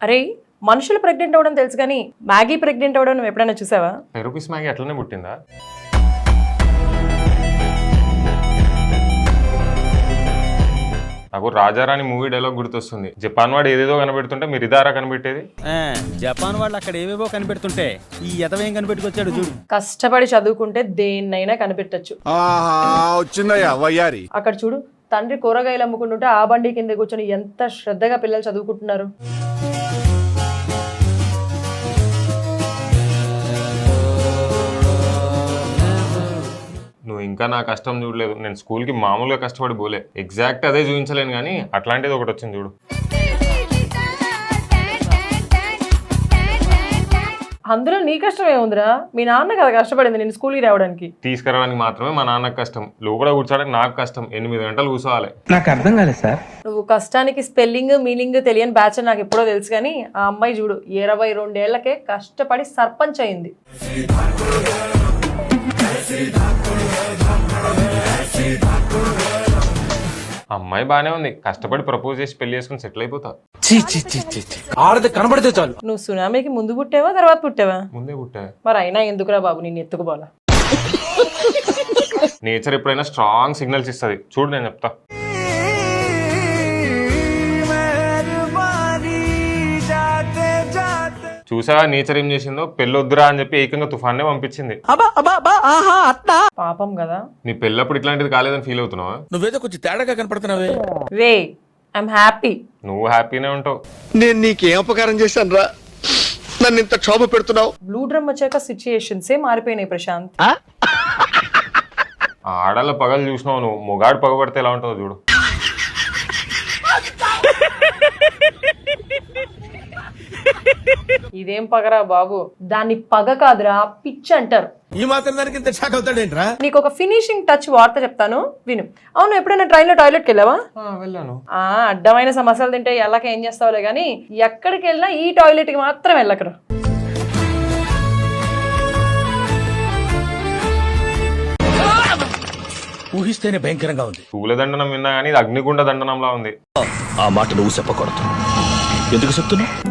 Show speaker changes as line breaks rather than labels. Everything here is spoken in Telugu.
అరే మనుషులు ప్రెగ్నెంట్ అవ్వడం తెలుసు కానీ మ్యాగీ ప్రెగ్నెంట్ అవ్వడం నువ్వు ఎప్పుడైనా చూసావా?
5 రూపీస్ మ్యాగీ అట్లనే పుట్టిందా? నాకు రాజారాణి మూవీ డైలాగ్ గుర్తొస్తుంది. జపాన్ వాడు ఏదేదో కనిపెడుతుంటే మీరు ఇదారా కనిపెట్టేది.
జపాన్ వాళ్ళు అక్కడ ఏవేవో కనిపెడుతుంటే ఈ ఎదవేం కనిపెట్టుకొచ్చాడు చూడు.
కష్టపడి చదువుకుంటే దేన్నైనా కనిపెట్టచ్చు. అక్కడ చూడు, తండ్రి కూరగాయలు అమ్ముకుంటుంటే ఆ బండి కింద కూర్చొని ఎంత శ్రద్ధగా పిల్లలు చదువుకుంటున్నారు.
నువ్వు ఇంకా నా కష్టం చూడలేదు. నేను స్కూల్కి మామూలుగా కష్టపడి పోలే. ఎగ్జాక్ట్ అదే చూపించలేను కానీ అట్లాంటిది ఒకటి వచ్చింది చూడు.
అందులో నీ కష్టం ఏముందిరా? మీ నాన్న కదా కష్టపడింది నేను స్కూల్కి రావడానికి.
తీసుకురావడానికి మాత్రమే మా నాన్నకు కష్టం, లోపల కూర్చోడానికి నాకు కష్టం. 8 గంటలు కూర్చోవాలి.
నాకు అర్థం కాలేదు సార్.
నువ్వు కష్టానికి స్పెల్లింగ్ మీనింగ్ తెలియని బ్యాచ్ నాకు ఎప్పుడో తెలుసు కానీ ఆ అమ్మాయి చూడు 22 ఏళ్లకే కష్టపడి సర్పంచ్ అయింది.
అమ్మాయి బానే ఉంది, కష్టపడి ప్రపోజ్ చేసి పెళ్లి చేసుకుని సెటిల్ అయిపోతా.
ఆడది కనబడితే చాలు.
నువ్వు సునామీకి ముందు పుట్టావా తర్వాత పుట్టావా?
ముందే పుట్టా.
మరి అయినా ఎందుకురా బాబు నిన్ను ఎత్తుకుపోవాలా?
నేచర్ ఎప్పుడైనా స్ట్రాంగ్ సిగ్నల్స్ ఇస్తుంది చూడు, నేను చెప్తా. చూసావా నేచర్ ఏం చేసిందో? పెళ్ళొద్దురా అని చెప్పి ఏకంగా తుఫాన్నే పంపించింది.
పాపం కదా.
నీ పెళ్ళప్పుడు ఇట్లాంటిది కాలేదని ఫీల్ అవుతున్నావా?
నువ్వేదో కొంచెం తేడాగా కనపడుతున్నావే.
రే ఐఎమ్ హ్యాపీ.
నువ్వు హ్యాపీనే ఉంటావు.
నేను నీకేం అపకారం చేశాను రా, నన్ను ఇంత క్షోభ పెడుతున్నావు?
బ్లూ డ్రమ్ వచ్చాక సిచ్యుయేషన్సే మారిపోయినాయి ప్రశాంత్.
ఆడాల పగలు చూసినావు నువ్వు, మొగాడు పగబడితే ఎలా ఉంటుందో చూడు.
ఇదేం పగరా బాబు, దాన్ని పగ కాదురా పిచ్చి అంటారు.
ఈ మాత్రం దానికి ఇంత షాక్ అవుతాడేంట్రా?
నీకు ఒక ఫినిషింగ్ టచ్ వార్త చెప్తాను విను. అవును ఎప్పుడైనా ట్రైన్ లో టాయిలెట్కి వెళ్ళావా?
వెళ్ళాను.
అడ్డమైన సమస్యలు తింటే ఎల్లక ఏం చేస్తావులే కానీ ఎక్కడికి వెళ్ళినా ఈ టాయిలెట్ కి మాత్రం వెళ్ళకరా.
ఊహిస్తేనే భయంకరంగా ఉంది.
పూలదండనం విన్నా కానీ ఇది అగ్నిగుండ దండనంలా ఉంది.
ఆ మాట నువ్వు చెప్పకూడదు. ఎందుకు చెప్తున్నావు?